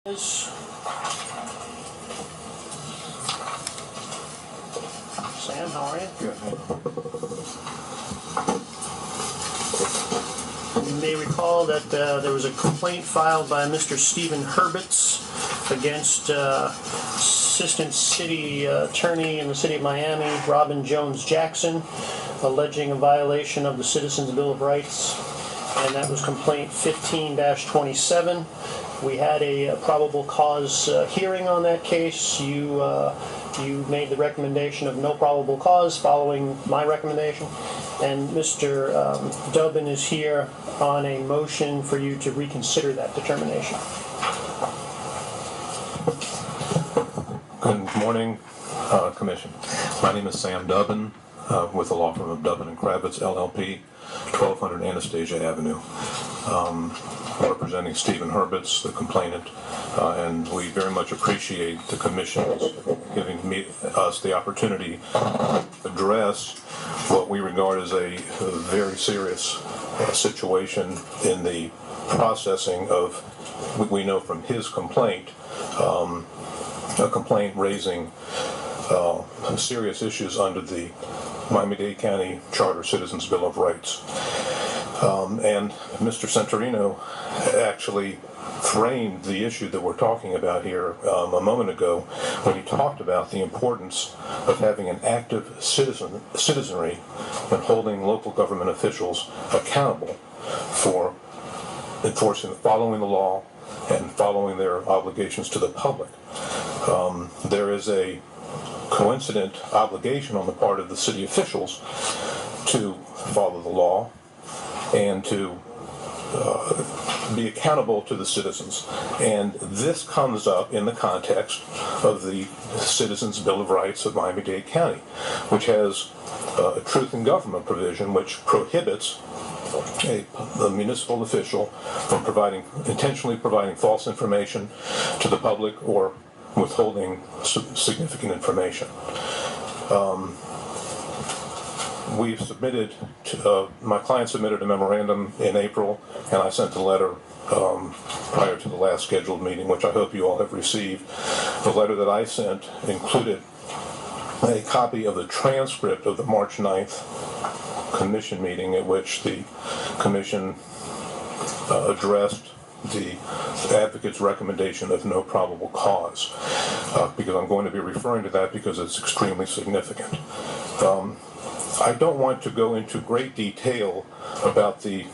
Sam, how are you? Good. You may recall that there was a complaint filed by Mr. Stephen Herbits against Assistant City Attorney in the City of Miami, Robin Jones Jackson, alleging a violation of the Citizens Bill of Rights, and that was complaint 15-27. We had a probable cause hearing on that case. You made the recommendation of no probable cause following my recommendation. And Mr. Dubbin is here on a motion for you to reconsider that determination. Good morning, Commission. My name is Sam Dubbin with the law firm of Dubbin and Kravitz, LLP, 1200 Anastasia Avenue. Representing Stephen Herbits, the complainant, and we very much appreciate the Commission's giving us the opportunity to address what we regard as a very serious situation in the processing of, we know from his complaint, a complaint raising serious issues under the Miami-Dade County Charter Citizens Bill of Rights. And Mr. Centurino actually framed the issue that we're talking about here a moment ago when he talked about the importance of having an active citizenry and holding local government officials accountable for following the law and following their obligations to the public. There is a coincident obligation on the part of the city officials to follow the law and to be accountable to the citizens. And this comes up in the context of the Citizens Bill of Rights of Miami-Dade County, which has a truth in government provision which prohibits a municipal official from intentionally providing false information to the public or withholding significant information. We've submitted, my client submitted a memorandum in April, and I sent a letter prior to the last scheduled meeting, which I hope you all have received. The letter that I sent included a copy of the transcript of the March 9th Commission meeting at which the Commission addressed the advocate's recommendation of no probable cause, because I'm going to be referring to that because it's extremely significant. I don't want to go into great detail about the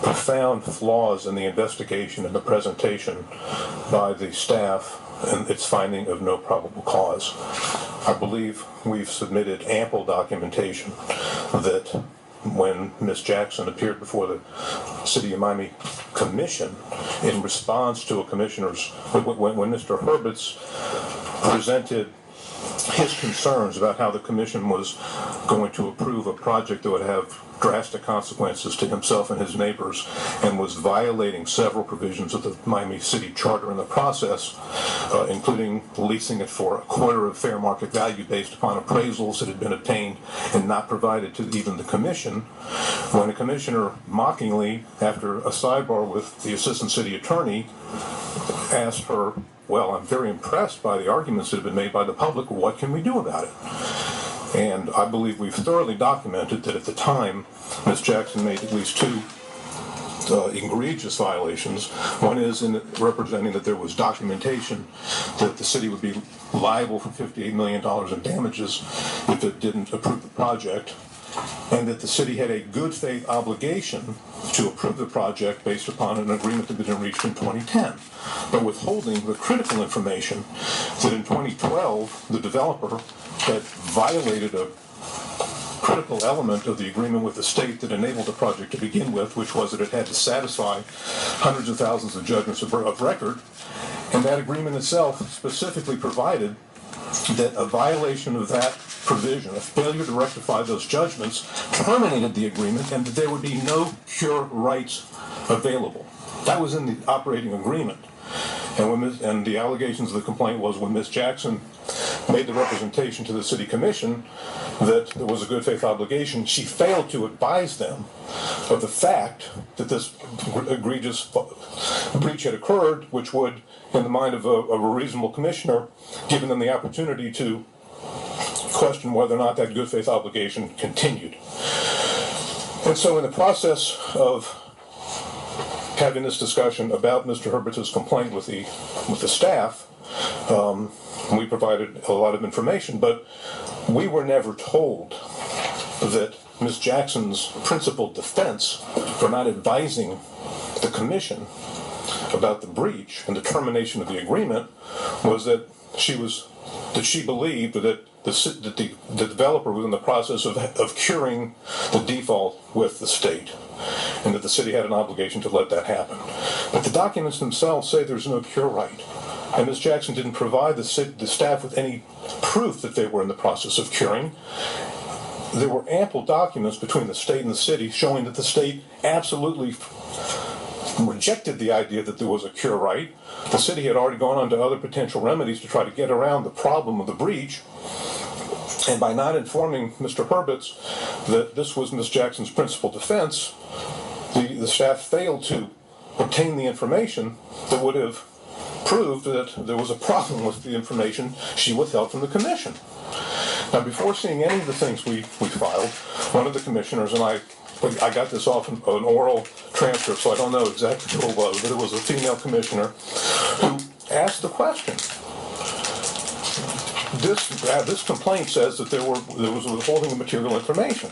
profound flaws in the investigation and the presentation by the staff and its finding of no probable cause. I believe we've submitted ample documentation that when Ms. Jackson appeared before the City of Miami Commission in response to a commissioner's, when Mr. Herbits presented his concerns about how the Commission was going to approve a project that would have drastic consequences to himself and his neighbors and was violating several provisions of the Miami City Charter in the process, including leasing it for a quarter of fair market value based upon appraisals that had been obtained and not provided to even the Commission, when a commissioner mockingly, after a sidebar with the Assistant City Attorney, asked her, well, I'm very impressed by the arguments that have been made by the public. What can we do about it? And I believe we've thoroughly documented that at the time, Ms. Jackson made at least two egregious violations. One is in representing that there was documentation that the city would be liable for $58 million in damages if it didn't approve the project, and that the city had a good faith obligation to approve the project based upon an agreement that had been reached in 2010, but withholding the critical information that in 2012 the developer had violated a critical element of the agreement with the state that enabled the project to begin with, which was that it had to satisfy hundreds of thousands of judgments of record, and that agreement itself specifically provided that a violation of that provision, a failure to rectify those judgments, terminated the agreement and that there would be no cure rights available. That was in the operating agreement. And the allegations of the complaint was when Ms. Jackson made the representation to the city commission that there was a good faith obligation, she failed to advise them of the fact that this egregious breach had occurred, which would, in the mind of a reasonable commissioner, given them the opportunity to question whether or not that good faith obligation continued. And so in the process of having this discussion about Mr. Herbits' complaint with the staff, we provided a lot of information, but we were never told that Ms. Jackson's principal defense for not advising the commission about the breach and the termination of the agreement was that she believed that the developer was in the process of curing the default with the state, and that the city had an obligation to let that happen. But the documents themselves say there's no cure right. And Ms. Jackson didn't provide the staff with any proof that they were in the process of curing. There were ample documents between the state and the city showing that the state absolutely rejected the idea that there was a cure right. The city had already gone on to other potential remedies to try to get around the problem of the breach. And by not informing Mr. Herbits that this was Ms. Jackson's principal defense, the staff failed to obtain the information that would have proved that there was a problem with the information she withheld from the commission. Now, before seeing any of the things we filed, one of the commissioners, and I got this off an oral transcript, so I don't know exactly who it was, but it was a female commissioner who asked the question. This complaint says that there was withholding of material information.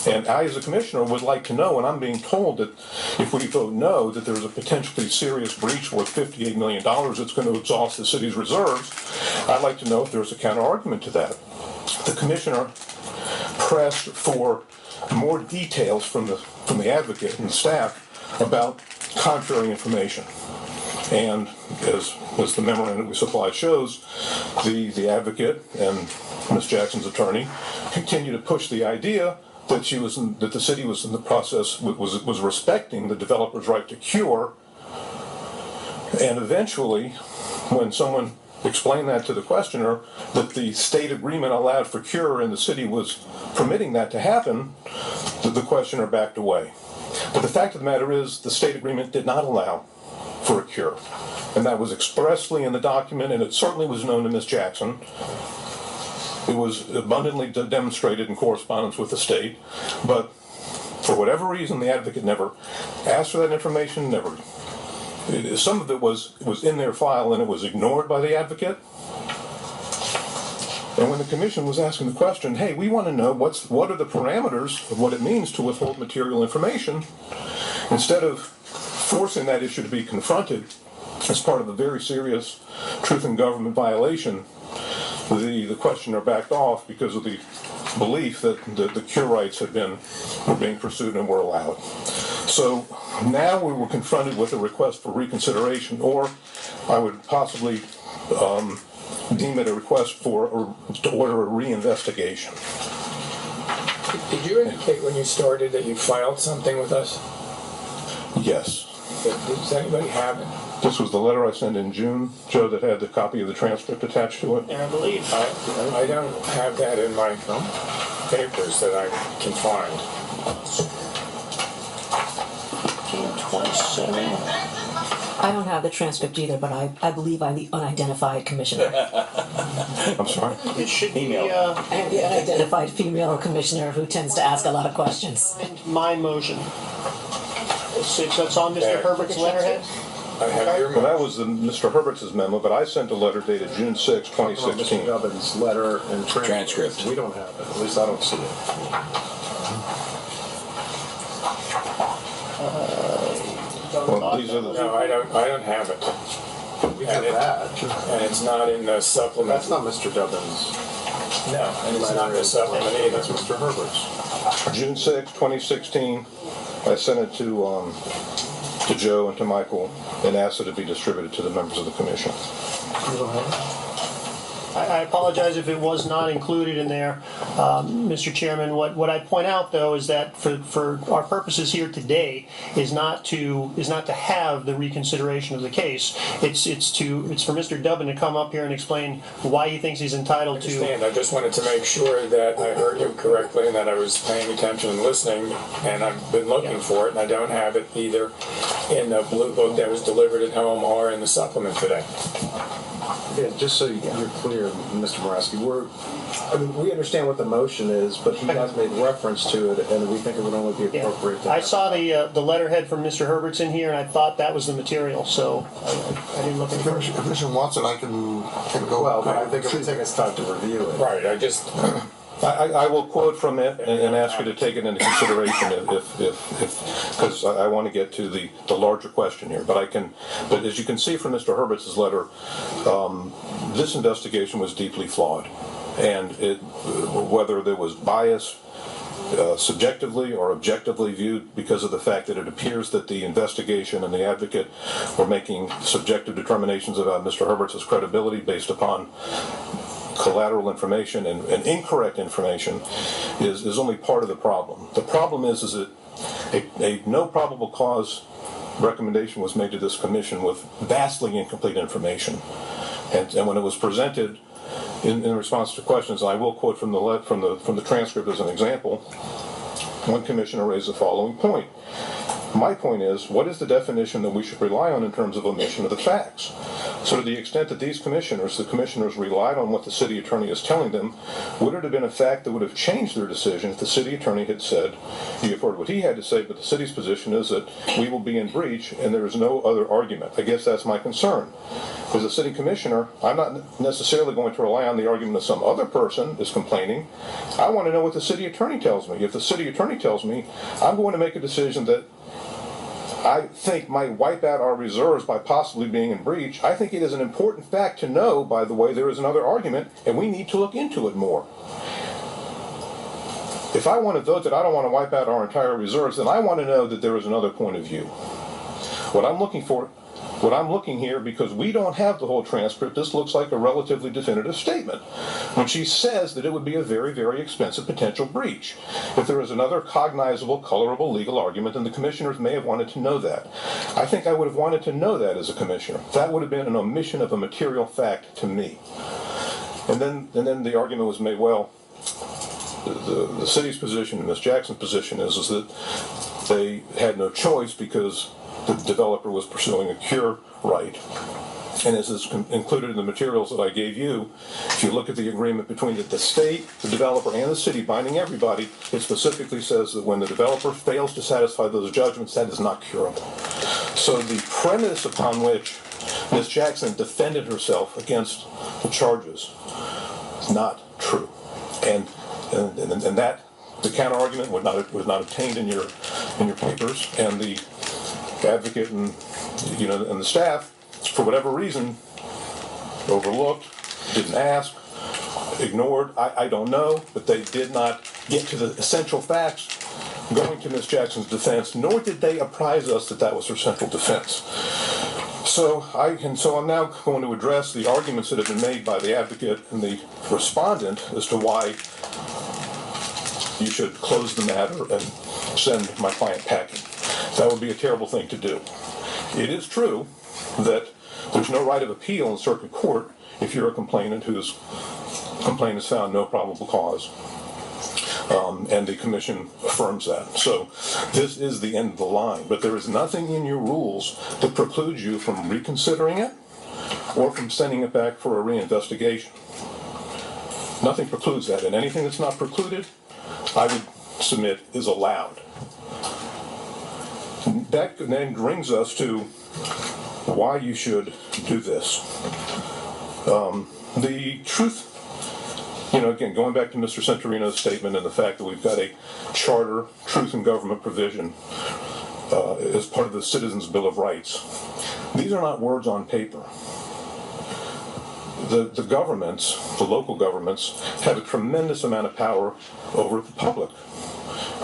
And I, as a commissioner, would like to know, and I'm being told that if we vote no, that there's a potentially serious breach worth $58 million that's going to exhaust the city's reserves. I'd like to know if there's a counter-argument to that. The commissioner pressed for more details from the advocate and the staff about contrary information. And as the memorandum we supplied shows, the advocate and Ms. Jackson's attorney continue to push the idea that that the city was in the process, was respecting the developer's right to cure. And eventually, when someone explained that to the questioner, that the state agreement allowed for cure and the city was permitting that to happen, the questioner backed away. But the fact of the matter is, the state agreement did not allow for a cure. And that was expressly in the document, and it certainly was known to Ms. Jackson. It was abundantly demonstrated in correspondence with the state, but for whatever reason, the advocate never asked for that information, some of it was in their file and it was ignored by the advocate. And when the commission was asking the question, hey, we want to know what are the parameters of what it means to withhold material information, instead of forcing that issue to be confronted as part of a very serious truth in government violation, the questioner backed off because of the belief that the cure rights were being pursued and were allowed. So now we were confronted with a request for reconsideration, or I would possibly deem it a request to order a reinvestigation. Did you indicate when you started that you filed something with us? Yes. Does anybody have it? This was the letter I sent in June, Joe, that had the copy of the transcript attached to it. And I believe I don't have that in my papers that I can find. 27. I don't have the transcript either, but I believe I'm the unidentified commissioner. I'm sorry? It should be I am the unidentified female commissioner who tends to ask a lot of questions. my motion. That's on Mr. Herbert's letterhead? I have your Well, that was Mr. Herbert's memo, but I sent a letter dated June 6, 2016. Mr. Gubbins' letter and Transcript. We don't have it. At least I don't see it. Well, these are the... No, I don't have it. We have that. And it's not in the supplement. That's not Mr. Gubbins' No, and it's not in the supplement either. That's Mr. Herbert's. June 6, 2016, I sent it to Joe and to Michael and asked it to be distributed to the members of the commission. You don't have I apologize if it was not included in there, Mr. Chairman. What I point out, though, is that for our purposes here today is not to have the reconsideration of the case. It's for Mr. Dubbin to come up here and explain why he thinks he's entitled to. I understand. I just wanted to make sure that I heard you correctly and that I was paying attention and listening, and I've been looking for it, and I don't have it either in the blue book that was delivered at home or in the supplement today. Yeah, just so you're clear, Mr. Moraski, we understand what the motion is, but he has made reference to it, and we think it would only be appropriate to I saw the letterhead from Mr. Herbits in here, and I thought that was the material, so I didn't look any If Commissioner wants it, I can go. Well, but I think it would take us time to review it. Right, I will quote from it and ask you to take it into consideration if because I want to get to the larger question here. But as you can see from Mr. Herbits' letter, this investigation was deeply flawed, and whether there was bias subjectively or objectively viewed because of the fact that it appears that the investigation and the advocate were making subjective determinations about Mr. Herbits' credibility based upon collateral information and incorrect information is only part of the problem. The problem is that a no probable cause recommendation was made to this commission with vastly incomplete information, and when it was presented in response to questions, and I will quote from the transcript as an example, one commissioner raised the following point. My point is, what is the definition that we should rely on in terms of omission of the facts? So to the extent that the commissioners relied on what the city attorney is telling them, would it have been a fact that would have changed their decision if the city attorney had said, you've heard what he had to say, but the city's position is that we will be in breach and there is no other argument. I guess that's my concern. As a city commissioner, I'm not necessarily going to rely on the argument that some other person is complaining. I want to know what the city attorney tells me. If the city attorney tells me, I'm going to make a decision that I think might wipe out our reserves by possibly being in breach, I think it is an important fact to know, by the way, there is another argument, and we need to look into it more. If I want to vote that I don't want to wipe out our entire reserves, then I want to know that there is another point of view. What I'm looking here, because we don't have the whole transcript, this looks like a relatively definitive statement. When she says that it would be a very, very expensive potential breach. If there is another cognizable, colorable legal argument, then the commissioners may have wanted to know that. I think I would have wanted to know that as a commissioner. That would have been an omission of a material fact to me. And then the argument was made, well, the city's position and Ms. Jackson's position is that they had no choice because the developer was pursuing a cure right. And as is included in the materials that I gave you, if you look at the agreement between the state, the developer, and the city binding everybody, it specifically says that when the developer fails to satisfy those judgments, that is not curable. So the premise upon which Ms. Jackson defended herself against the charges is not true. And that the counter argument was not obtained in your papers, and the advocate and the staff, for whatever reason, overlooked, didn't ask, ignored. I don't know, but they did not get to the essential facts going to Ms. Jackson's defense, nor did they apprise us that that was her central defense. So I'm now going to address the arguments that have been made by the advocate and the respondent as to why you should close the matter and send my client packing. That would be a terrible thing to do. It is true that there's no right of appeal in circuit court if you're a complainant whose complaint has found no probable cause. And the commission affirms that. So this is the end of the line. But there is nothing in your rules that precludes you from reconsidering it or from sending it back for a reinvestigation. Nothing precludes that. And anything that's not precluded, I would submit, is allowed. That then brings us to why you should do this. The truth, again, going back to Mr. Centurino's statement and the fact that we've got a charter, truth in government provision as part of the Citizens' Bill of Rights. These are not words on paper. The governments, the local governments, have a tremendous amount of power over the public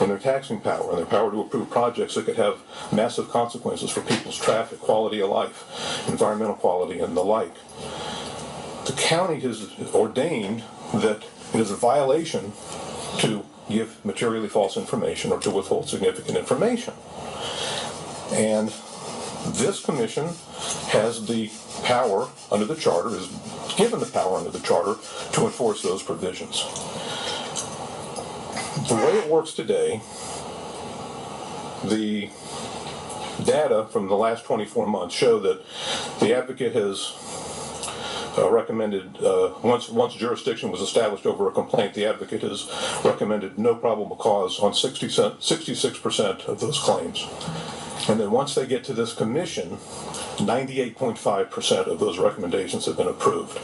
and their taxing power and their power to approve projects that could have massive consequences for people's traffic, quality of life, environmental quality, and the like. the county has ordained that it is a violation to give materially false information or to withhold significant information. And this commission has the power under the charter, is given the power under the charter to enforce those provisions. The way it works today, the data from the last 24 months show that the advocate has recommended, once jurisdiction was established over a complaint, the advocate has recommended no probable cause on 66% of those claims. And then once they get to this commission, 98.5% of those recommendations have been approved.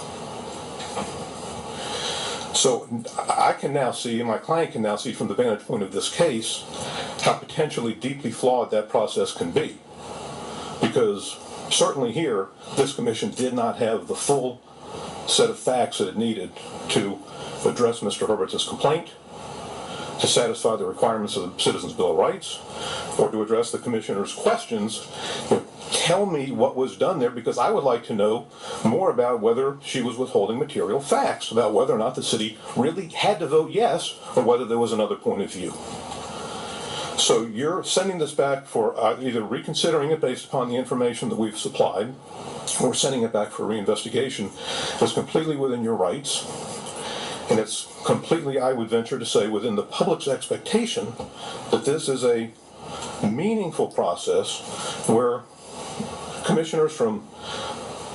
So I can now see, and my client can now see from the vantage point of this case, how potentially deeply flawed that process can be. Because certainly here, this commission did not have the full set of facts that it needed to address Mr. Herbits' complaint, to satisfy the requirements of the Citizens' Bill of Rights, or to address the commissioner's questions. Tell me what was done there, because I would like to know more about whether she was withholding material facts, about whether or not the city really had to vote yes, or whether there was another point of view. So you're sending this back for either reconsidering it based upon the information that we've supplied, or sending it back for reinvestigation. It's completely within your rights, and it's completely, I would venture to say, within the public's expectation that this is a meaningful process where commissioners from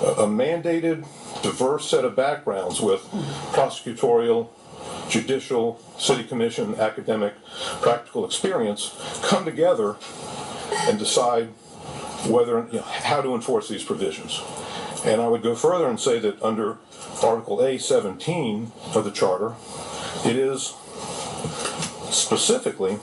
a mandated, diverse set of backgrounds with prosecutorial, judicial, city commission, academic, practical experience come together and decide whether, how to enforce these provisions. And I would go further and say that under Article A-17 of the Charter, it is specifically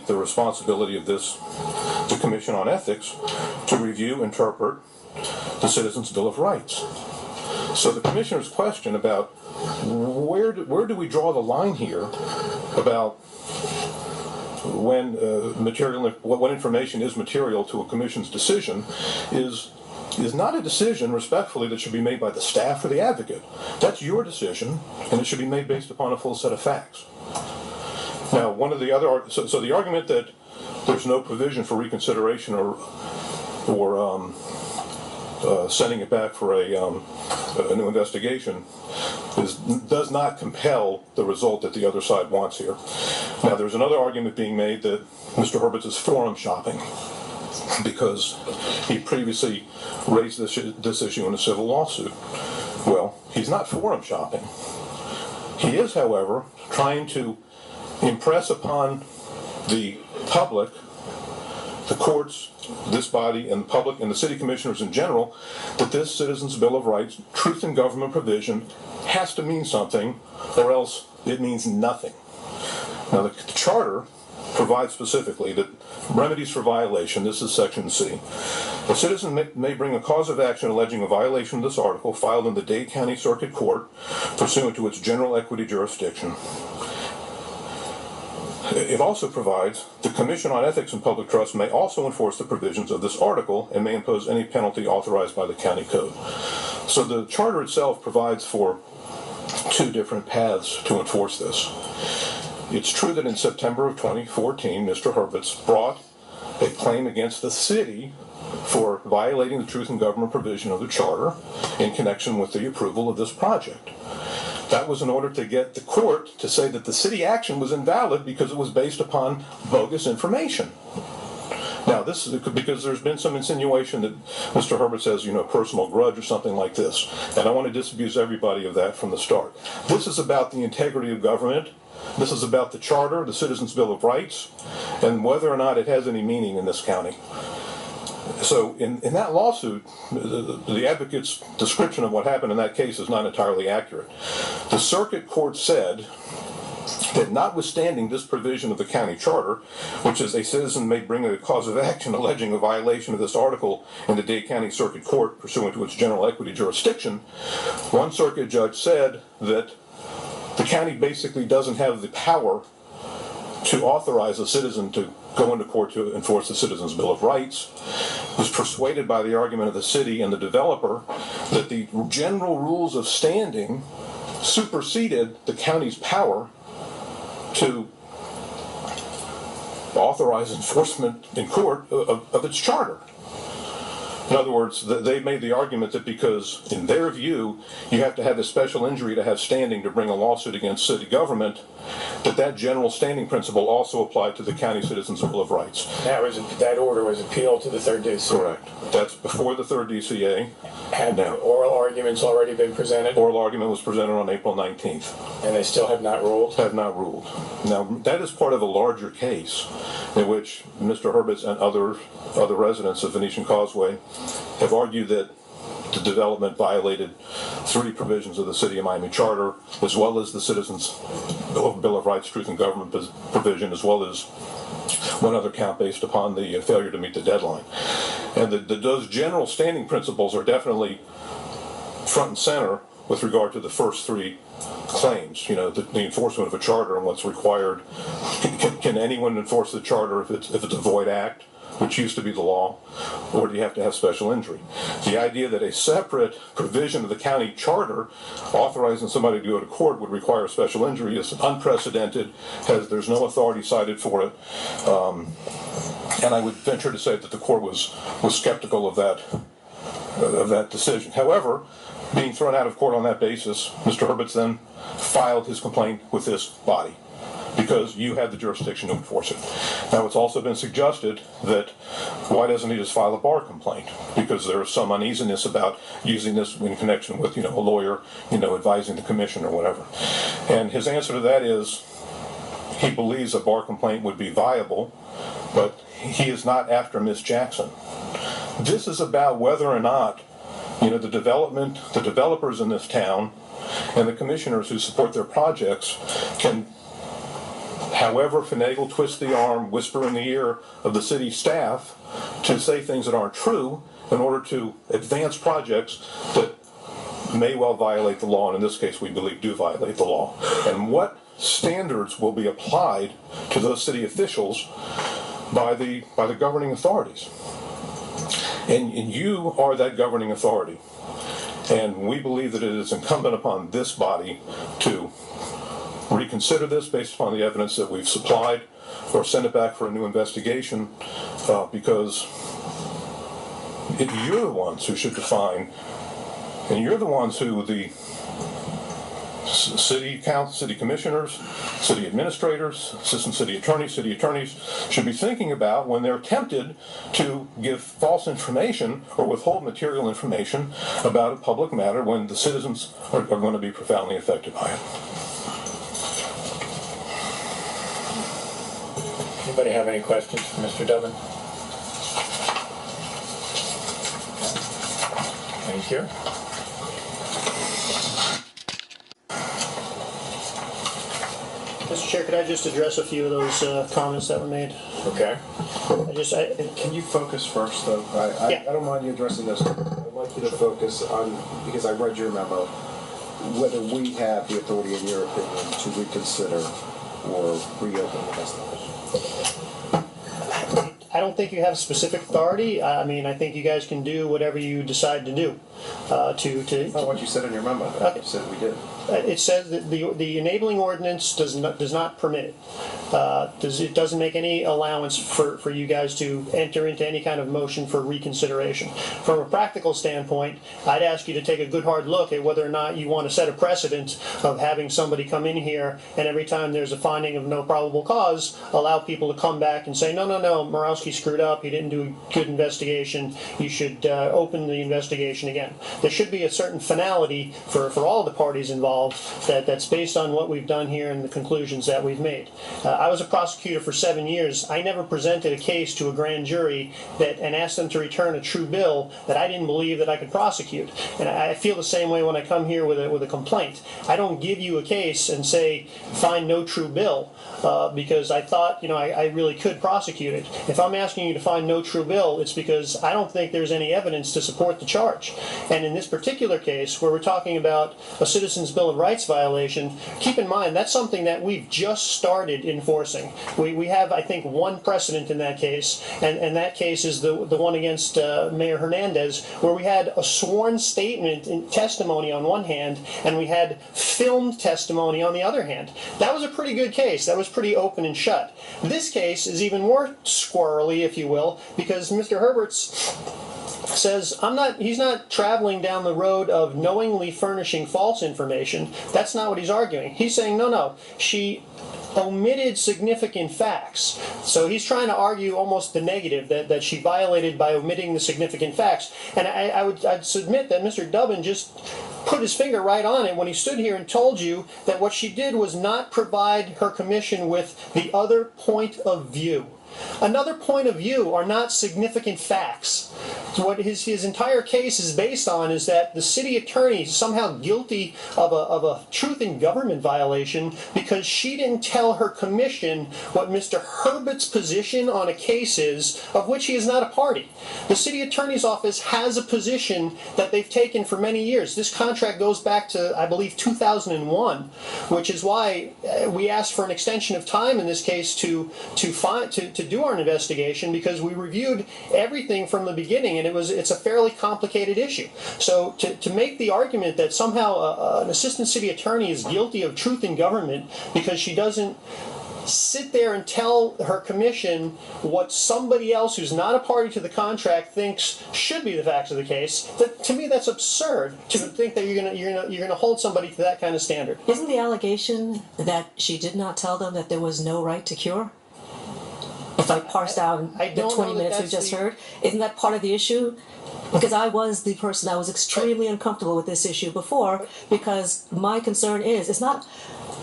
the responsibility of the Commission on Ethics to review, interpret the Citizens' Bill of Rights. So the Commissioner's question about where do we draw the line here about when what information is material to a Commission's decision is not a decision, respectfully, that should be made by the staff or the advocate. That's your decision, and it should be made based upon a full set of facts. Now, one of the other, so the argument that there's no provision for reconsideration or sending it back for a new investigation does not compel the result that the other side wants here. Now, there's another argument being made that Mr. Herbits is forum shopping because he previously raised this issue in a civil lawsuit. Well, he's not forum shopping. He is, however, trying to impress upon the public, the courts, this body, and the public, and the city commissioners in general, that this Citizens' Bill of Rights, truth in government provision, has to mean something, or else it means nothing. Now, the Charter provides specifically that remedies for violation, this is Section C. A citizen may bring a cause of action alleging a violation of this article filed in the Dade County Circuit Court pursuant to its general equity jurisdiction. It also provides the Commission on Ethics and Public Trust may also enforce the provisions of this article and may impose any penalty authorized by the county code. So the Charter itself provides for two different paths to enforce this. It's true that in September of 2014, Mr. Herbits brought a claim against the city for violating the truth in government provision of the Charter in connection with the approval of this project. That was in order to get the court to say that the city action was invalid because it was based upon bogus information. Now, this is because there's been some insinuation that Mr. Herbits has, personal grudge or something like this. And I want to disabuse everybody of that from the start. This is about the integrity of government. This is about the Charter, the Citizens' Bill of Rights, and whether or not it has any meaning in this county. So in that lawsuit, the advocate's description of what happened in that case is not entirely accurate. The circuit court said that notwithstanding this provision of the county charter, which is a citizen may bring a cause of action alleging a violation of this article in the Dade County Circuit Court pursuant to its general equity jurisdiction, one circuit judge said that the county basically doesn't have the power to authorize a citizen to go into court to enforce the Citizens' Bill of Rights, was persuaded by the argument of the city and the developer that the general rules of standing superseded the county's power to authorize enforcement in court of its charter. In other words, they made the argument that because, in their view, you have to have a special injury to have standing to bring a lawsuit against city government, that general standing principle also applied to the county Citizens' Bill of Rights. That order was appealed to the 3rd DCA. Correct. That's before the 3rd DCA. Had oral arguments already been presented? Oral argument was presented on April 19th. And they still have not ruled? Have not ruled. Now, that is part of a larger case in which Mr. Herbits and other residents of Venetian Causeway have argued that the development violated 3 provisions of the City of Miami Charter, as well as the Citizens' Bill of Rights, Truth in Government provision, as well as one other count based upon the failure to meet the deadline. And those general standing principles are definitely front and center with regard to the first 3 claims. You know, the enforcement of a charter and what's required. Can anyone enforce the charter if it's a void act, which used to be the law, or do you have to have special injury? The idea that a separate provision of the county charter authorizing somebody to go to court would require a special injury is unprecedented, there's no authority cited for it, and I would venture to say that the court was skeptical of that decision. However, being thrown out of court on that basis, Mr. Herbits then filed his complaint with this body, because you had the jurisdiction to enforce it. Now, it's also been suggested that why doesn't he just file a bar complaint? Because there is some uneasiness about using this in connection with, a lawyer, advising the commission or whatever. And his answer to that is he believes a bar complaint would be viable, but he is not after Miss Jackson. This is about whether or not, the developers in this town and the commissioners who support their projects can, however finagle, twist the arm, whisper in the ear of the city staff to say things that aren't true in order to advance projects that may well violate the law, and in this case we believe do violate the law. And what standards will be applied to those city officials by the governing authorities? And you are that governing authority. And we believe that it is incumbent upon this body to reconsider this based upon the evidence that we've supplied, or send it back for a new investigation, because you're the ones who should define, and you're the ones who the city council, city commissioners, city administrators, assistant city attorneys should be thinking about when they're tempted to give false information or withhold material information about a public matter when the citizens are going to be profoundly affected by it. Anybody have any questions for Mr. Dubbin? Thank you. Mr. Chair, could I just address a few of those comments that were made? Okay. Can you focus first, though? Yeah. I don't mind you addressing this. I'd like you to focus on, because I read your memo, whether we have the authority, in your opinion, to reconsider or reopen the investigation. I don't think you have specific authority. I mean, I think you guys can do whatever you decide to do. That's not what you said in your memo. Okay. You said we did. It says that the enabling ordinance does not permit it. It doesn't make any allowance for you guys to enter into any kind of motion for reconsideration. From a practical standpoint, I'd ask you to take a good hard look at whether or not you want to set a precedent of having somebody come in here and every time there's a finding of no probable cause, allow people to come back and say, no, Morawski screwed up, he didn't do a good investigation, you should open the investigation again. There should be a certain finality for all the parties involved that's based on what we've done here and the conclusions that we've made. I was a prosecutor for 7 years. I never presented a case to a grand jury and asked them to return a true bill that I didn't believe that I could prosecute. And I feel the same way when I come here with a complaint. I don't give you a case and say, find no true bill, because I thought, I really could prosecute it. If I'm asking you to find no true bill, it's because I don't think there's any evidence to support the charge. And in this particular case, where we're talking about a Citizens Bill of Rights violation, keep in mind that's something that we've just started enforcing. We have, I think, one precedent in that case, and that case is the one against Mayor Hernandez, where we had a sworn statement and testimony on one hand, and we had filmed testimony on the other hand. That was a pretty good case. That was pretty open and shut. This case is even more squirrely, if you will, because Mr. Herbits says he's not traveling down the road of knowingly furnishing false information. That's not what he's arguing. He's saying, no, she omitted significant facts. So he's trying to argue almost the negative, that she violated by omitting the significant facts. And I'd submit that Mr. Dubbin just put his finger right on it when he stood here and told you that what she did was not provide her commission with the other point of view. Another point of view are not significant facts. What his entire case is based on is that the city attorney is somehow guilty of a truth in government violation because she didn't tell her commission what Mr. Herbert's position on a case is, of which he is not a party. The city attorney's office has a position that they've taken for many years. This contract goes back to, I believe, 2001, which is why we asked for an extension of time in this case to do our investigation, because we reviewed everything from the beginning, and it's a fairly complicated issue. So to make the argument that somehow an assistant city attorney is guilty of truth in government because she doesn't sit there and tell her commission what somebody else who's not a party to the contract thinks should be the facts of the case, to me that's absurd to think that you're gonna hold somebody to that kind of standard. Isn't the allegation that she did not tell them that there was no right to cure? If I parsed out the 20 minutes we just heard, isn't that part of the issue? Because I was the person that was extremely uncomfortable with this issue before, because my concern is, it's not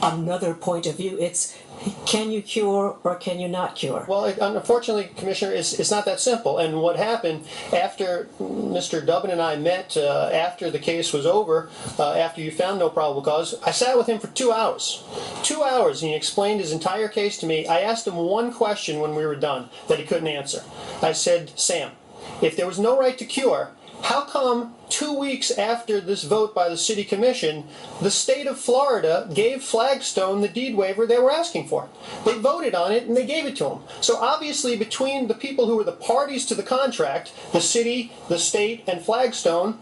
another point of view, it's can you cure or can you not cure? Well, unfortunately, Commissioner, it's not that simple. And what happened after Mr. Dubbin and I met, after the case was over, after you found no probable cause, I sat with him for 2 hours. 2 hours, and he explained his entire case to me. I asked him one question when we were done that he couldn't answer. I said, Sam, if there was no right to cure, how come 2 weeks after this vote by the City Commission, the state of Florida gave Flagstone the deed waiver they were asking for? They voted on it and they gave it to them. So obviously between the people who were the parties to the contract, the city, the state, and Flagstone,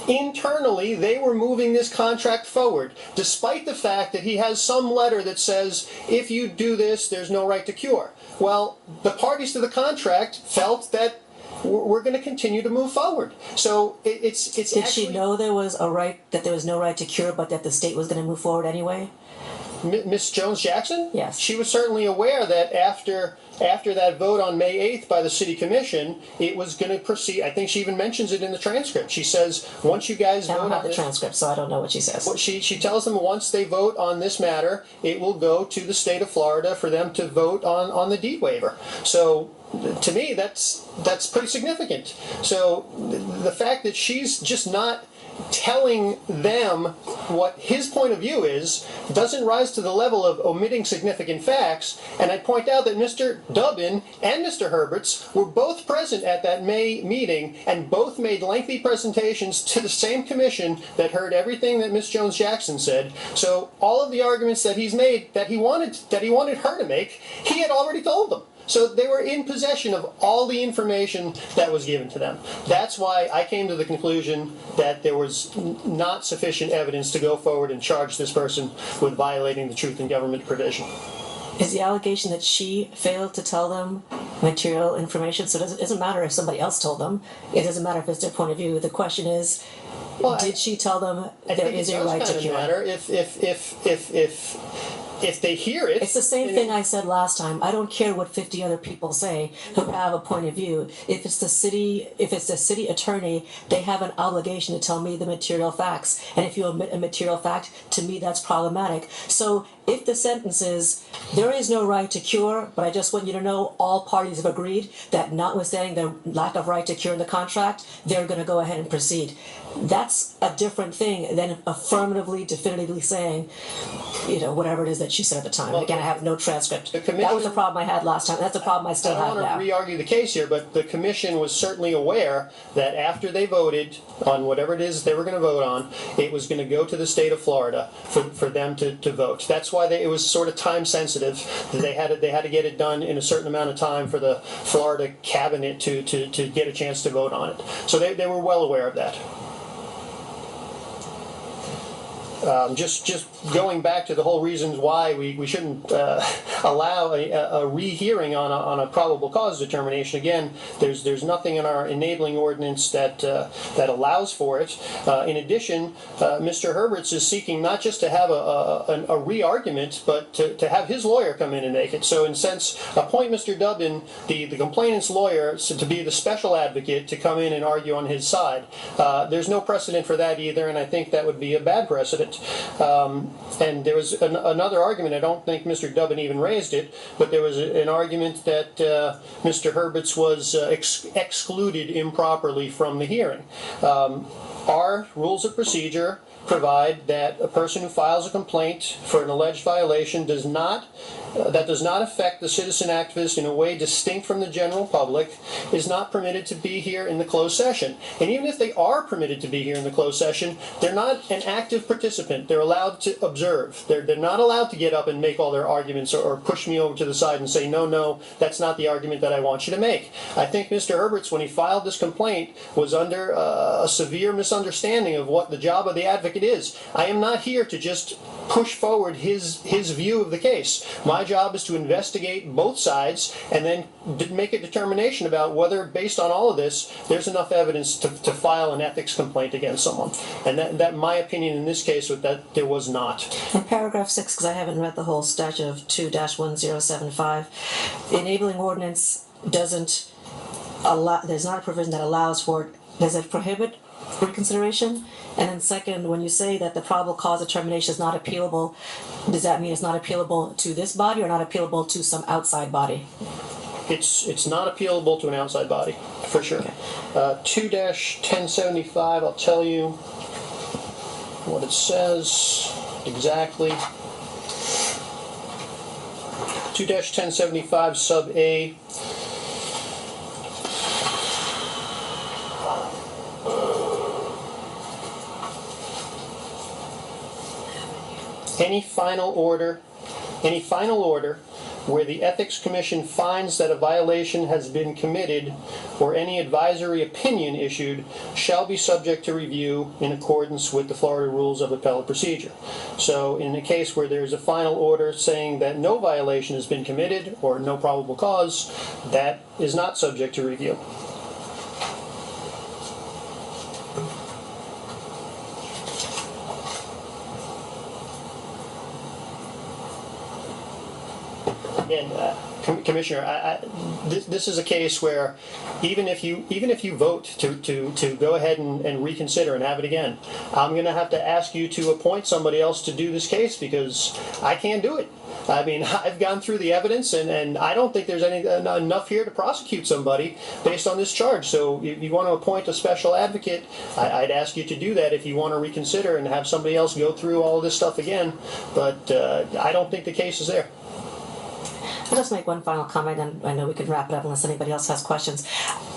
internally they were moving this contract forward, despite the fact that he has some letter that says, if you do this, there's no right to cure. Well, the parties to the contract felt that we're going to continue to move forward. So it's Did actually, she know there was no right to cure, but that the state was going to move forward anyway? Miss Jones-Jackson? Yes. She was certainly aware that after that vote on May 8th by the City Commission, it was going to proceed. I think she even mentions it in the transcript. She says, once you guys I vote don't on have the this, transcript, so I don't know what she says. well, she tells them once they vote on this matter, it will go to the state of Florida for them to vote on the deed waiver. So to me, that's pretty significant. So the fact that she's just not telling them what his point of view is doesn't rise to the level of omitting significant facts. And I point out that Mr. Dubbin and Mr. Herbits were both present at that May meeting and both made lengthy presentations to the same commission that heard everything that Miss Jones-Jackson said. So all of the arguments that he's made that he wanted her to make, he had already told them. So they were in possession of all the information that was given to them. That's why I came to the conclusion that there was not sufficient evidence to go forward and charge this person with violating the truth in government provision. Is the allegation that she failed to tell them material information? So it doesn't matter if somebody else told them. It doesn't matter if it's their point of view. The question is, did she tell them there is a right to cure? Matter if they hear it. It's the same thing I said last time. I don't care what 50 other people say who have a point of view. If it's the city attorney, they have an obligation to tell me the material facts. And if you omit a material fact, to me that's problematic. So if the sentence is, there is no right to cure, but I just want you to know all parties have agreed that notwithstanding their lack of right to cure in the contract, they're going to go ahead and proceed. That's a different thing than affirmatively, definitively saying, whatever it is that that she said at the time. Again, I have no transcript. the commission- That was the problem I had last time. That's the problem I still I have don't want now. to re-argue the case here, but the commission was certainly aware that after they voted on whatever it is they were going to vote on, it was going to go to the state of Florida for them to vote. That's why it was sort of time sensitive. That they had to get it done in a certain amount of time for the Florida cabinet to get a chance to vote on it. So they were well aware of that. Just going back to the whole reasons why we shouldn't allow a rehearing on a probable cause determination. Again, there's nothing in our enabling ordinance that allows for it. In addition, Mr. Herbits is seeking not just to have a re-argument, but to have his lawyer come in and make it. So in a sense, appoint Mr. Dubbin, the complainant's lawyer, to be the special advocate to come in and argue on his side. There's no precedent for that either, and I think that would be a bad precedent. And there was another argument, I don't think Mr. Dubbin even raised it, but there was an argument that Mr. Herbits was excluded improperly from the hearing. Our rules of procedure provide that a person who files a complaint for an alleged violation does not affect the citizen activist in a way distinct from the general public, is not permitted to be here in the closed session. And even if they are permitted to be here in the closed session, they're not an active participant. They're allowed to observe. They're not allowed to get up and make all their arguments or push me over to the side and say, no, that's not the argument that I want you to make. I think Mr. Herbits, when he filed this complaint, was under a severe misunderstanding of what the job of the advocate is. I am not here to just push forward his view of the case. My job is to investigate both sides and then make a determination about whether, based on all of this, there's enough evidence to file an ethics complaint against someone. And that my opinion in this case was that there was not. In paragraph 6, because I haven't read the whole statute of 2-1075, the enabling ordinance doesn't allow, there's not a provision that allows for it. Does it prohibit reconsideration? And then second, when you say that the probable cause determination is not appealable, does that mean it's not appealable to this body or not appealable to some outside body? It's not appealable to an outside body, for sure. Okay. 2-1075, I'll tell you what it says exactly. 2-1075 sub A. Any final order where the Ethics Commission finds that a violation has been committed or any advisory opinion issued shall be subject to review in accordance with the Florida Rules of Appellate Procedure. So in the case where there's a final order saying that no violation has been committed or no probable cause, that is not subject to review. And Commissioner, this is a case where even if you vote to go ahead and reconsider and have it again, I'm going to have to ask you to appoint somebody else to do this case because I can't do it. I mean, I've gone through the evidence, and I don't think there's enough here to prosecute somebody based on this charge. So if you want to appoint a special advocate, I'd ask you to do that if you want to reconsider and have somebody else go through all this stuff again. But I don't think the case is there. I'll just make one final comment, and I know we could wrap it up unless anybody else has questions.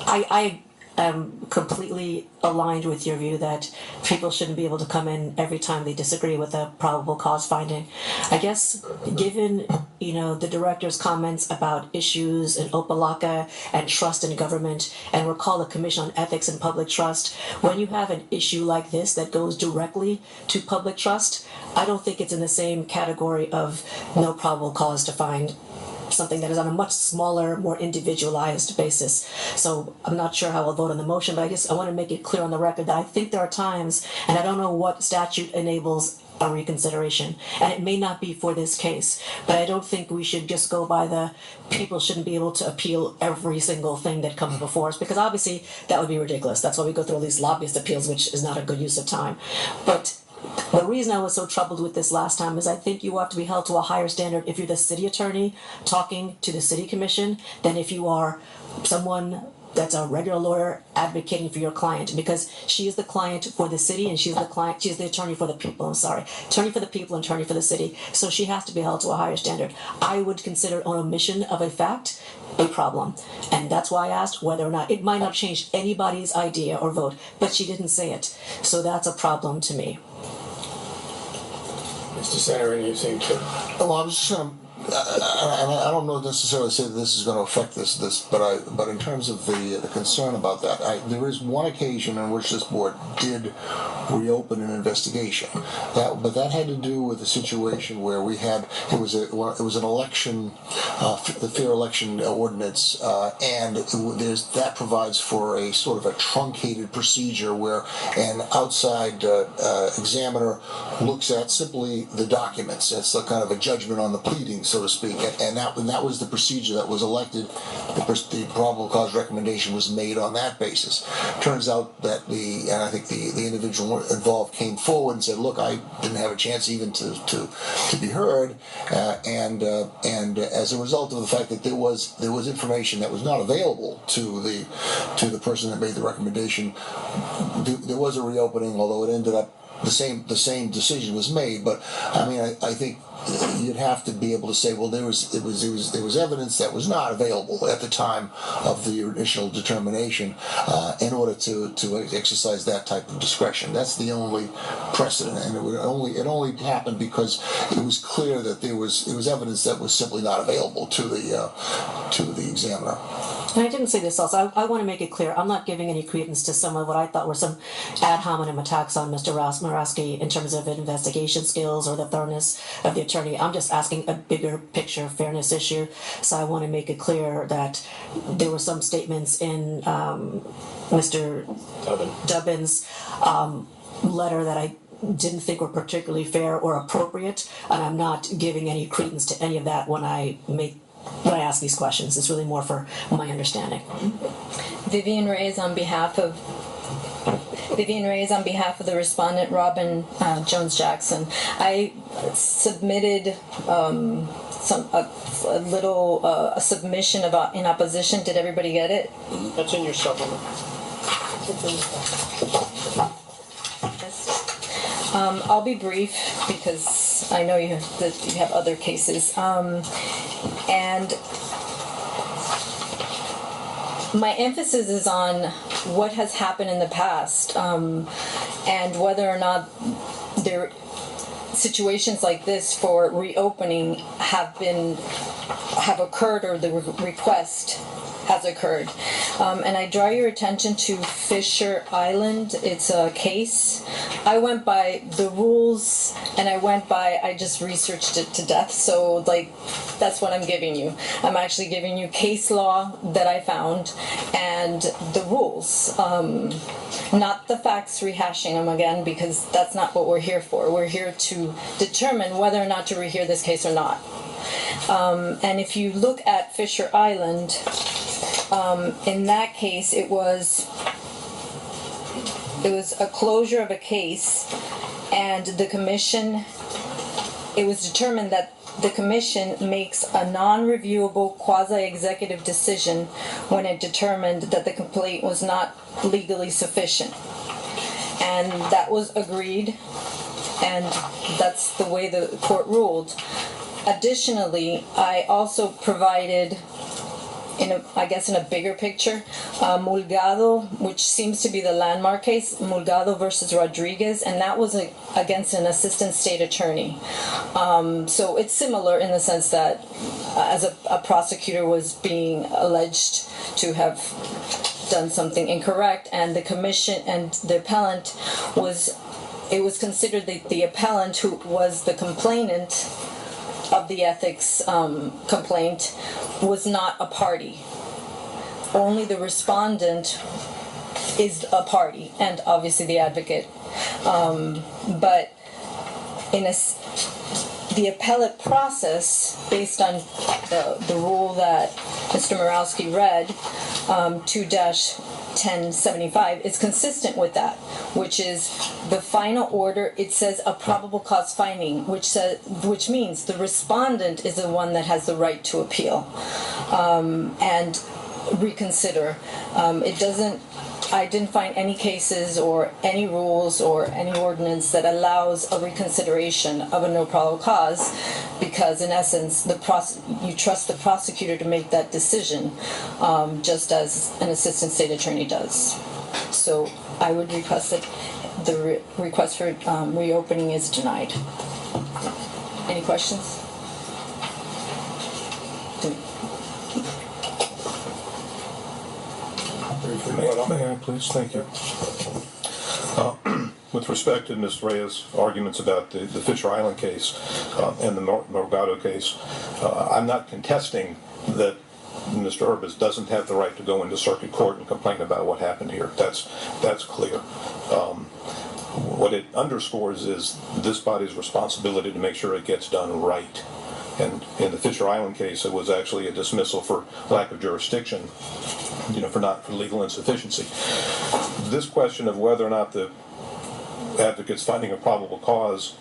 I am completely aligned with your view that people shouldn't be able to come in every time they disagree with a probable cause finding. I guess given, the director's comments about issues in Opalaka and trust in government, and recall the Commission on Ethics and Public Trust, when you have an issue like this that goes directly to public trust, I don't think it's in the same category of no probable cause to find something that is on a much smaller, more individualized basis. So I'm not sure how I'll vote on the motion, but I guess I want to make it clear on the record that I think there are times, and I don't know what statute enables a reconsideration, and it may not be for this case, but I don't think we should just go by the people shouldn't be able to appeal every single thing that comes before us, because obviously that would be ridiculous. That's why we go through all these lobbyist appeals, which is not a good use of time. But the reason I was so troubled with this last time is I think you have to be held to a higher standard if you're the city attorney talking to the city commission than if you are someone that's a regular lawyer advocating for your client, because she is the client for the city and she's the attorney for the people. I'm sorry, attorney for the people and attorney for the city. So she has to be held to a higher standard. I would consider an omission of a fact a problem, and that's why I asked whether or not it might not change anybody's idea or vote, but she didn't say it, so that's a problem to me. Mr. Senator, and you seem to. Well, I'm just going to, I don't know necessarily say that this is going to affect this, but in terms of the concern about that, there is one occasion in which this board did reopen an investigation. But that had to do with a situation where we had it was an election, the fair election ordinance, and that provides for a sort of a truncated procedure where an outside examiner looks at simply the documents. It's a kind of a judgment on the pleadings, so to speak, and that was the procedure that was elected. The probable cause recommendation was made on that basis. Turns out that I think the individual involved came forward and said, "Look, I didn't have a chance even to be heard," and as a result of the fact that there was information that was not available to the person that made the recommendation, there was a reopening, although it ended up the same decision was made. But I mean, I think you'd have to be able to say, well, there was evidence that was not available at the time of the initial determination in order to exercise that type of discretion. That's the only precedent, and it only happened because it was clear that there was evidence that was simply not available to the examiner. And I didn't say this also. I want to make it clear. I'm not giving any credence to some of what I thought were some ad hominem attacks on Mr. Morawski in terms of investigation skills or the thoroughness of the attorney. I'm just asking a bigger picture fairness issue. So I want to make it clear that there were some statements in Mr. Dubbin's letter that I didn't think were particularly fair or appropriate, and I'm not giving any credence to any of that when I ask these questions. It's really more for my understanding. Vivian Reyes on behalf of the respondent Robin Jones-Jackson. I submitted a submission in opposition. Did everybody get it? That's in your supplement. I'll be brief because I know you have other cases. And my emphasis is on what has happened in the past, and whether or not there situations like this for reopening have occurred, or the request has occurred. And I draw your attention to Fisher Island. It's a case. I went by the rules, and I just researched it to death. So, that's what I'm giving you. I'm actually giving you case law that I found and the rules. Not the facts, rehashing them again, because that's not what we're here for. We're here to determine whether or not to rehear this case or not. And if you look at Fisher Island, in that case, it was a closure of a case, and it was determined that the commission makes a non-reviewable quasi-executive decision when it determined that the complaint was not legally sufficient. And that was agreed, and that's the way the court ruled. Additionally, I also provided, in a bigger picture, Mulgado, which seems to be the landmark case, Mulgado versus Rodriguez, and that was against an assistant state attorney. So it's similar in the sense that as a prosecutor was being alleged to have done something incorrect, and the commission and the appellant it was considered that the appellant, who was the complainant of the ethics complaint, was not a party. Only the respondent is a party, and obviously the advocate. But the appellate process, based on the rule that Mr. Morawski read, 2-1075, is consistent with that, which is the final order. It says a probable cause finding, which means the respondent is the one that has the right to appeal. And reconsider. It doesn't. I didn't find any cases or any rules or any ordinance that allows a reconsideration of a no probable cause, because in essence, you trust the prosecutor to make that decision, just as an assistant state attorney does. So I would request that the request for reopening is denied. Any questions? May I please? Thank you. With respect to Ms. Reyes' arguments about the Fisher Island case and the Morgado case, I'm not contesting that Mr. Herbits doesn't have the right to go into circuit court and complain about what happened here. That's clear. What it underscores is this body's responsibility to make sure it gets done right. And in the Fisher Island case, it was actually a dismissal for lack of jurisdiction, for legal insufficiency. This question of whether or not the advocate's finding a probable cause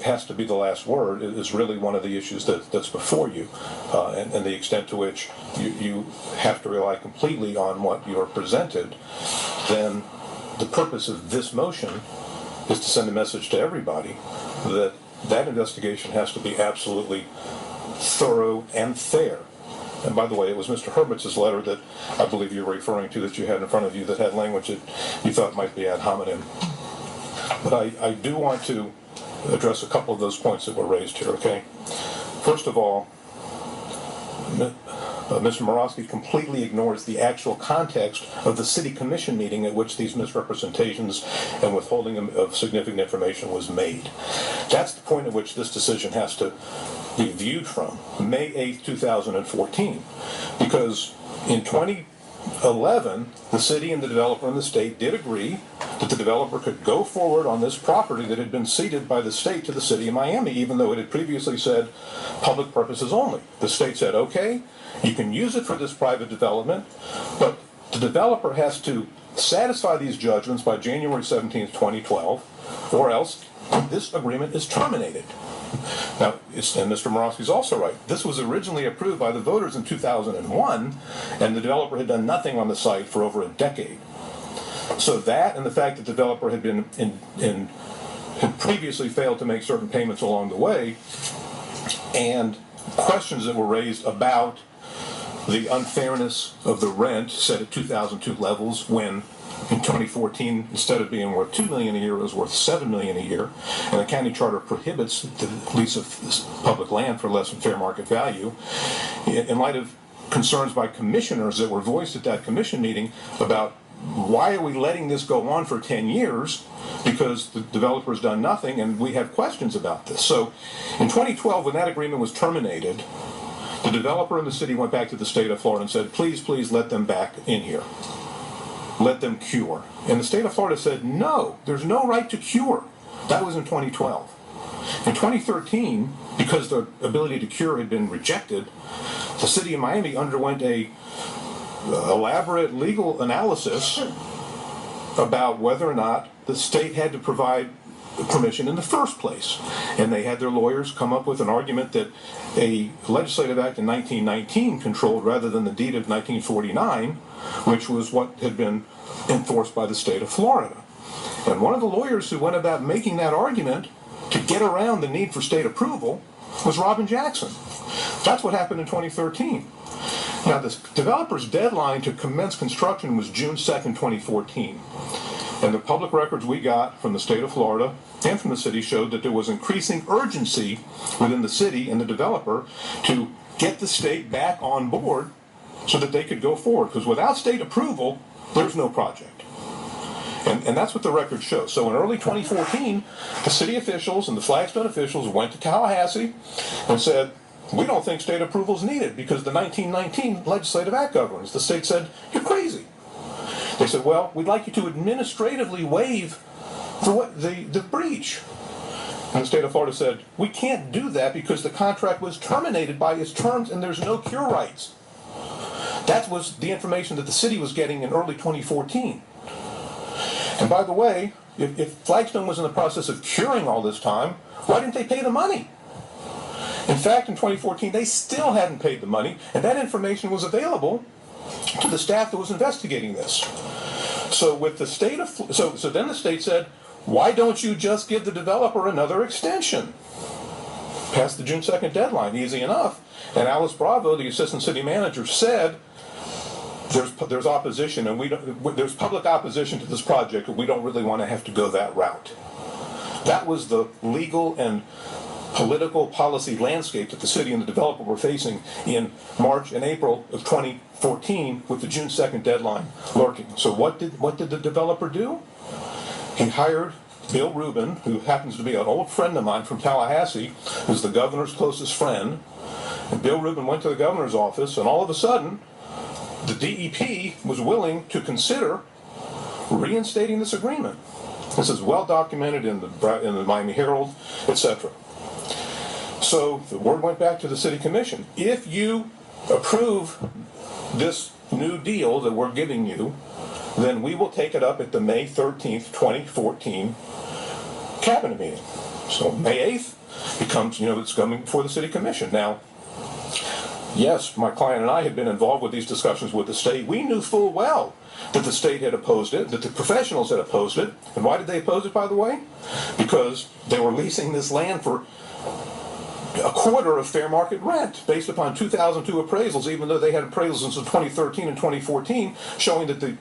has to be the last word is really one of the issues that's before you, and the extent to which you have to rely completely on what you're presented. Then the purpose of this motion is to send a message to everybody that investigation has to be absolutely thorough and fair. And by the way, it was Mr. Herbits' letter that I believe you're referring to that you had in front of you that had language that you thought might be ad hominem. But I do want to address a couple of those points that were raised here, okay? First of all, Mr. Morosky completely ignores the actual context of the city commission meeting at which these misrepresentations and withholding of significant information was made. That's the point at which this decision has to be viewed from, May 8th, 2014, because in 2011, the city and the developer and the state did agree that the developer could go forward on this property that had been ceded by the state to the city of Miami, even though it had previously said public purposes only. The state said, okay, you can use it for this private development, but the developer has to satisfy these judgments by January 17th, 2012, or else this agreement is terminated. Now, and Mr. Morosky's also right. This was originally approved by the voters in 2001, and the developer had done nothing on the site for over a decade. So that, and the fact that the developer had been had previously failed to make certain payments along the way, and questions that were raised about the unfairness of the rent set at 2002 levels when in 2014, instead of being worth $2 million a year, it was worth $7 million a year. And the county charter prohibits the lease of public land for less than fair market value. In light of concerns by commissioners that were voiced at that commission meeting about why are we letting this go on for 10 years because the developer's done nothing and we have questions about this. So in 2012, when that agreement was terminated, the developer and the city went back to the state of Florida and said, please, please let them back in here. Let them cure. And the state of Florida said, no, there's no right to cure. That was in 2012. In 2013, because the ability to cure had been rejected, the city of Miami underwent a elaborate legal analysis about whether or not the state had to provide permission in the first place. And they had their lawyers come up with an argument that a legislative act in 1919 controlled rather than the deed of 1949, which was what had been enforced by the state of Florida. And one of the lawyers who went about making that argument to get around the need for state approval was Robin Jackson. That's what happened in 2013. Now, the developer's deadline to commence construction was June 2nd, 2014. And the public records we got from the state of Florida and from the city showed that there was increasing urgency within the city and the developer to get the state back on board so that they could go forward. Because without state approval, there's no project. And that's what the record shows. So in early 2014, the city officials and the Flagstone officials went to Tallahassee and said, we don't think state approval is needed because the 1919 legislative act governs. The state said, you're crazy. They said, well, we'd like you to administratively waive the breach. And the state of Florida said, we can't do that because the contract was terminated by its terms and there's no cure rights. That was the information that the city was getting in early 2014. And by the way, if Flagstone was in the process of curing all this time, why didn't they pay the money? In fact, in 2014, they still hadn't paid the money, and that information was available to the staff that was investigating this. So with the state of, so then the state said, why don't you just give the developer another extension? Past the June 2nd deadline, easy enough. And Alice Bravo, the assistant city manager, said, there's opposition, and there's public opposition to this project, and we don't really want to have to go that route. That was the legal and political policy landscape that the city and the developer were facing in March and April of 2014 with the June 2nd deadline lurking. So what did the developer do? He hired Bill Rubin, who happens to be an old friend of mine from Tallahassee, who's the governor's closest friend. And Bill Rubin went to the governor's office, and all of a sudden, the DEP was willing to consider reinstating this agreement. This is well documented in the Miami Herald, etc. So the word went back to the city commission. If you approve this new deal that we're giving you, then we will take it up at the May 13th, 2014 cabinet meeting. So May 8th becomes, it's coming before the city commission. Now, yes, my client and I had been involved with these discussions with the state. We knew full well that the state had opposed it, that the professionals had opposed it. And why did they oppose it, by the way? Because they were leasing this land for a quarter of fair market rent based upon 2002 appraisals, even though they had appraisals since 2013 and 2014 showing that the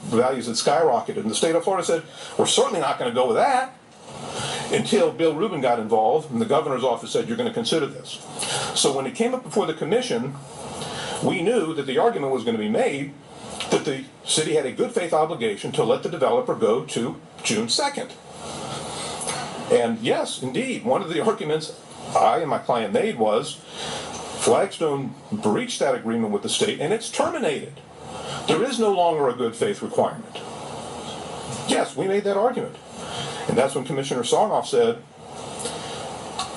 values had skyrocketed. And the state of Florida said, we're certainly not going to go with that, until Bill Rubin got involved and the governor's office said, you're going to consider this. So when it came up before the commission, we knew that the argument was going to be made that the city had a good faith obligation to let the developer go to June 2nd. And yes, indeed, one of the arguments I and my client made was Flagstone breached that agreement with the state and it's terminated. There is no longer a good faith requirement. Yes, we made that argument. And that's when Commissioner Sarnoff said,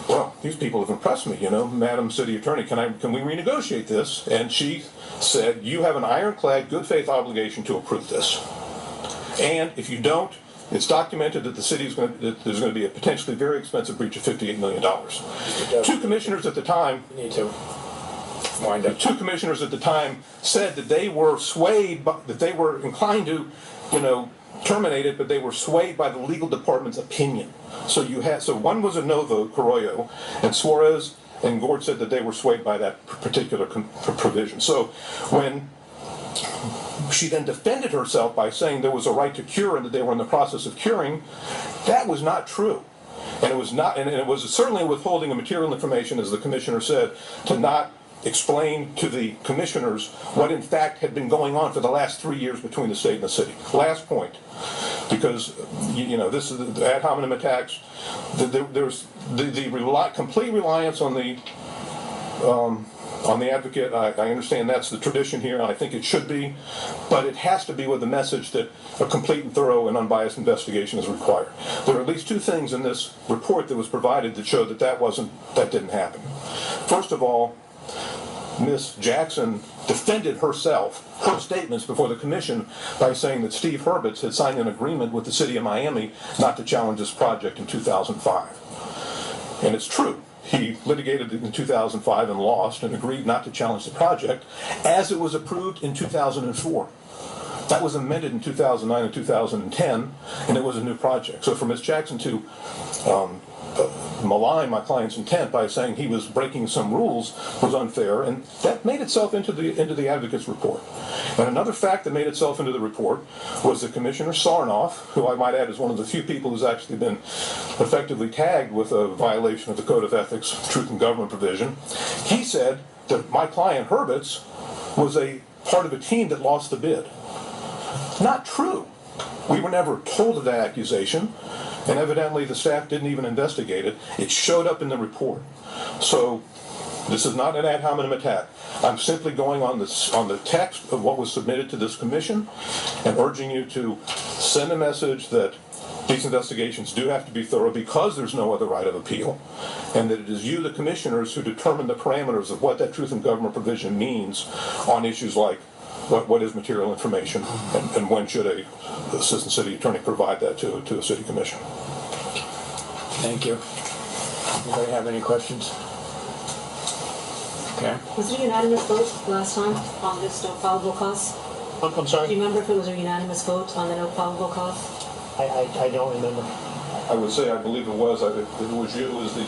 well, these people have impressed me, Madam City Attorney, can we renegotiate this? And she said, you have an ironclad good faith obligation to approve this. And if you don't, it's documented that the city that there's going to be a potentially very expensive breach of $58 million. Two commissioners at the time, two commissioners at the time said that they were swayed, that they were inclined to, terminate it, but they were swayed by the legal department's opinion. So one was a no vote, Carollo, and Suarez and Gord said that they were swayed by that particular provision. So when she then defended herself by saying there was a right to cure and that they were in the process of curing, that was not true. And it was not, and it was certainly withholding of material information, as the commissioner said, to not explain to the commissioners what in fact had been going on for the last 3 years between the state and the city. Last point, because this is the ad hominem attacks. There's the complete reliance on the advocate. I understand that's the tradition here, and I think it should be, but it has to be with the message that a complete and thorough and unbiased investigation is required. There are at least two things in this report that was provided that showed that didn't happen. First of all, Ms. Jackson defended herself, her statements before the commission, by saying that Steve Herbits had signed an agreement with the city of Miami not to challenge this project in 2005. And it's true. He litigated it in 2005 and lost and agreed not to challenge the project as it was approved in 2004. That was amended in 2009 and 2010, and it was a new project. So for Ms. Jackson to malign my client's intent by saying he was breaking some rules was unfair, and that made itself into the advocate's report. And another fact that made itself into the report was that Commissioner Sarnoff, who I might add is one of the few people who's actually been effectively tagged with a violation of the Code of Ethics, Truth in Government provision, he said that my client Herbits was a part of a team that lost the bid. Not true. We were never told of that accusation, and evidently the staff didn't even investigate it. It showed up in the report. So this is not an ad hominem attack. I'm simply going on the text of what was submitted to this commission and urging you to send a message that these investigations do have to be thorough because there's no other right of appeal, and that it is you, the commissioners, who determine the parameters of what that truth in government provision means on issues like what is material information, and when should a assistant city attorney provide that to a city commission. Thank you. Anybody have any questions? Okay. Was it a unanimous vote last time on this no probable cause? I'm Do you sorry, remember if it was a unanimous vote on the no probable cause? I don't remember. I would say I believe it was. It was you. It was the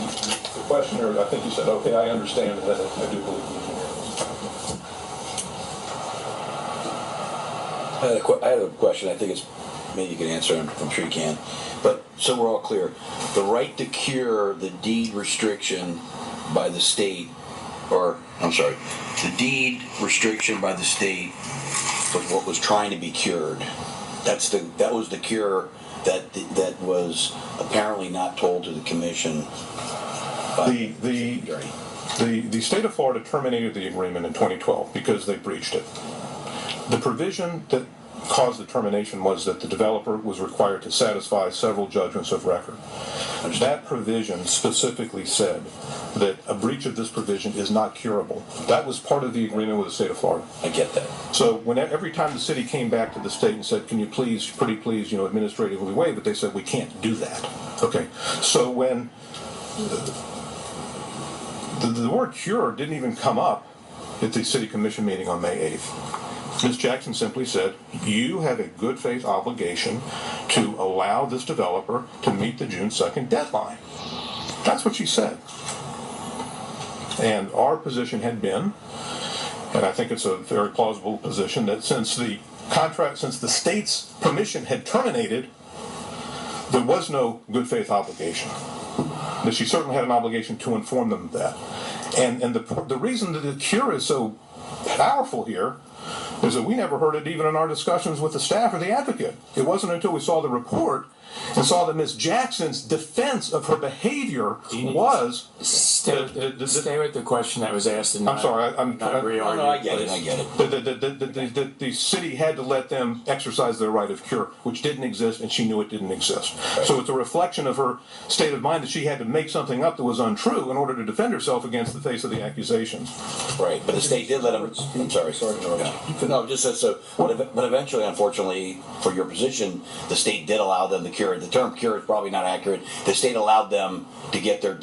questioner. I think you said, "Okay, I understand that." I do believe it. I have a question. I think it's maybe you can answer it. I'm sure you can. But so we're all clear, the right to cure the deed restriction by the state, or I'm sorry, the deed restriction by the state was what was trying to be cured. That was the cure that was apparently not told to the commission. The state of Florida terminated the agreement in 2012 because they breached it. The provision that caused the termination was that the developer was required to satisfy several judgments of record. That provision specifically said that a breach of this provision is not curable. That was part of the agreement with the state of Florida. I get that. So every time the city came back to the state and said, "Can you please, pretty please, administratively waive it," they said, "We can't do that." Okay. So when the word cure didn't even come up at the city commission meeting on May 8th. Ms. Jackson simply said, "You have a good faith obligation to allow this developer to meet the June 2nd deadline." That's what she said. And our position had been, and I think it's a very plausible position, that since the state's permission had terminated, there was no good faith obligation. That she certainly had an obligation to inform them of that. And the reason that the cure is so powerful here is that we never heard it even in our discussions with the staff or the advocate. It wasn't until we saw the report and saw that Ms. Jackson's defense of her behavior was... Stay with the question that was asked. And I'm sorry, I'm not re-argue. No, I get it. The city had to let them exercise their right of cure, which didn't exist, and she knew it didn't exist. Right. So it's a reflection of her state of mind that she had to make something up that was untrue in order to defend herself against the face of the accusations. Right, but the state did let them... I'm sorry. No, just so... But eventually, unfortunately, for your position, the state did allow them to cure. The term cure is probably not accurate. The state allowed them to get their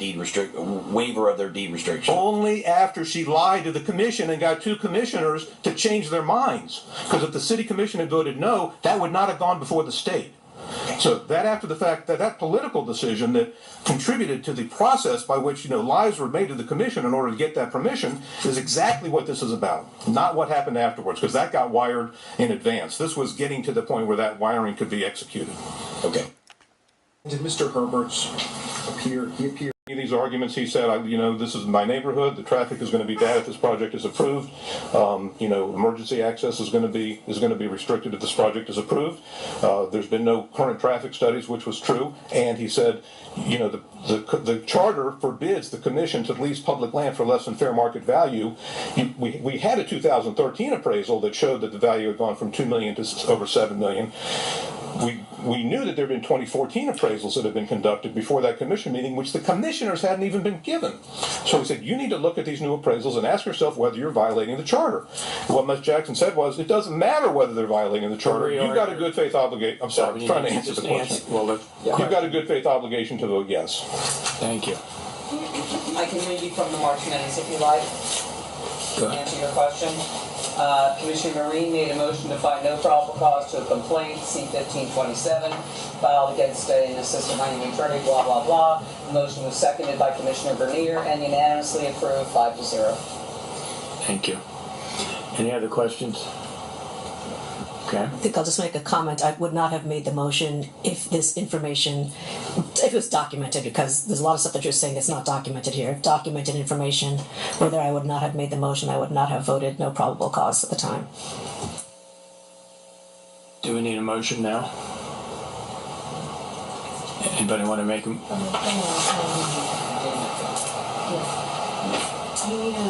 waiver of their deed restriction. Only after she lied to the commission and got 2 commissioners to change their minds. Because if the city commission had voted no, that would not have gone before the state. So that after the fact, that political decision that contributed to the process by which lies were made to the commission in order to get that permission is exactly what this is about. Not what happened afterwards, because that got wired in advance. This was getting to the point where that wiring could be executed. Okay. Did Mr. Herbits appear? He appeared. These arguments, he said, this is my neighborhood. The traffic is going to be bad if this project is approved. Emergency access is going to be restricted if this project is approved. There's been no current traffic studies, which was true. And he said, the charter forbids the commission to lease public land for less than fair market value. We had a 2013 appraisal that showed that the value had gone from $2 million to over $7 million. We knew that there had been 2014 appraisals that had been conducted before that commission meeting, which the commissioners hadn't even been given. So we said, you need to look at these new appraisals and ask yourself whether you're violating the charter. What Ms. Jackson said was, it doesn't matter whether they're violating the charter. You've got a good faith obligation. I'm sorry, I'm trying to answer the question. You've got a good faith obligation to vote yes. Thank you. I can read you from the March minutes if you like. Go ahead. Answer your question. Commissioner Marine made a motion to find no probable cause to a complaint, C-1527, filed against an assistant mining attorney, blah, blah, blah. The motion was seconded by Commissioner Bernier and unanimously approved 5-0. Thank you. Any other questions? Okay. I think I'll just make a comment. I would not have made the motion if this information, if it was documented, because there's a lot of stuff that you're saying that's not documented here. If documented information, whether I would not have made the motion, I would not have voted no probable cause at the time. Do we need a motion now? Anybody want to make a... You need a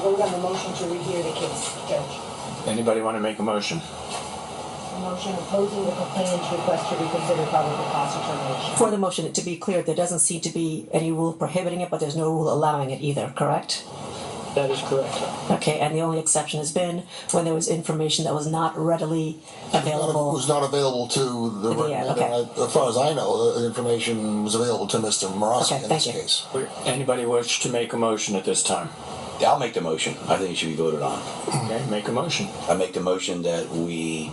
vote on the motion to rehear the case, Judge. Anybody want to make a motion? A motion opposing the complainant's request to reconsider probable cause determination. For the motion, to be clear, there doesn't seem to be any rule prohibiting it, but there's no rule allowing it either, correct? That is correct. Okay, and the only exception has been when there was information that was not readily available. It was not available to the... Yeah, okay. As far as I know, the information was available to Mr. Morosky in this case. Anybody wish to make a motion at this time? I'll make the motion. I think it should be voted on. Okay, make a motion. I make the motion that we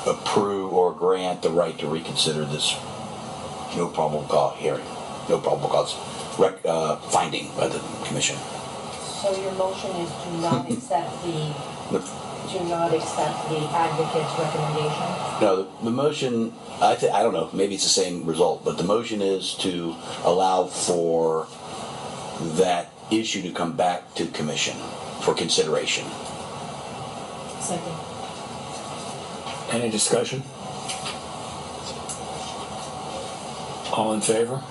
approve or grant the right to reconsider this no probable cause hearing, no probable cause finding by the commission. So your motion is to not accept the advocate's recommendation? No, the motion, I don't know, maybe it's the same result, but the motion is to allow for that issue to come back to commission for consideration. Second. Any discussion? All in favor?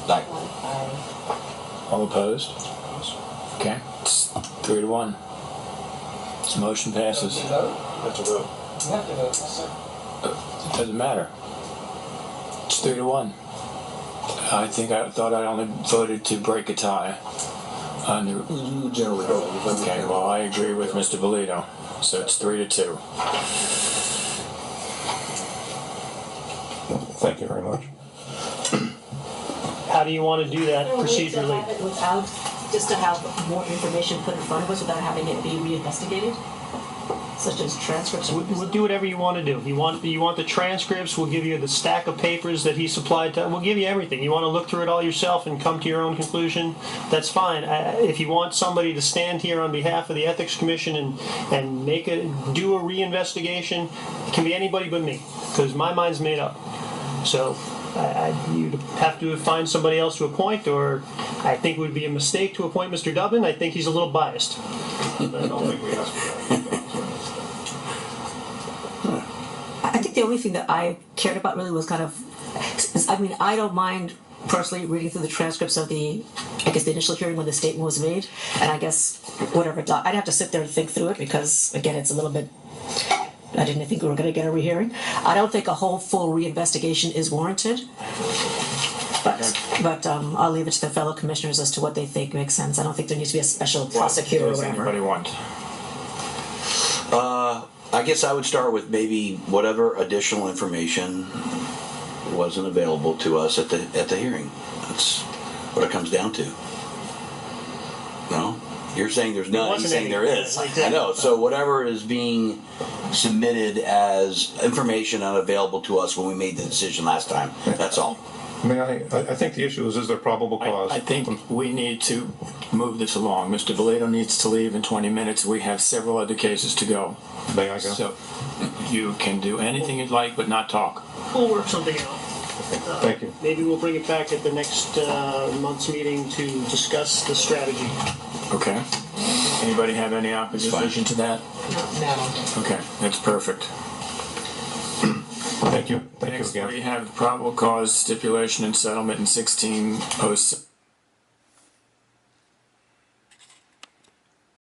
Aye. All opposed? Okay, it's 3-1. This motion passes. You vote? That's a vote. You have to vote. It doesn't matter. It's 3-1. I thought I only voted to break a tie. You generally don't. Okay, well, I agree with Mr. Bolito. So it's 3-2. Thank you very much. How do you want to do that Is there a way to procedurally? have it without, just to have more information put in front of us without having it be reinvestigated? Such as transcripts? We'll do whatever you want to do. You want the transcripts, we'll give you the stack of papers that he supplied to, we'll give you everything. You want to look through it all yourself and come to your own conclusion, that's fine. If you want somebody to stand here on behalf of the Ethics Commission and do a reinvestigation, it can be anybody but me, because my mind's made up. So you'd have to find somebody else to appoint, or I think it would be a mistake to appoint Mr. Dubbin. I think he's a little biased. I don't think we asked for that. I think the only thing that I cared about really was I don't mind personally reading through the transcripts of the initial hearing when the statement was made, and I guess whatever, I'd have to sit there and think through it, because again, it's a little bit, I didn't think we were going to get a rehearing. I don't think a whole full reinvestigation is warranted, but I'll leave it to the fellow commissioners as to what they think makes sense. I don't think there needs to be a special prosecutor or What does whatever. anybody want? I guess I would start with maybe whatever additional information wasn't available to us at the hearing. That's what it comes down to. No? You're saying there's none, he's saying there is. I know. So whatever is being submitted as information unavailable to us when we made the decision last time, that's all. May I think the issue is there probable cause? I think we need to move this along. Mr. Bolito needs to leave in 20 minutes. We have several other cases to go. May I go? So you can do anything you'd like, but not talk. We'll work something out. Thank you. Maybe we'll bring it back at the next month's meeting to discuss the strategy. Okay. Anybody have any opposition to that? No. Okay, that's perfect. Thank you. Thank you Next, again. we have probable cause stipulation and settlement in 1606.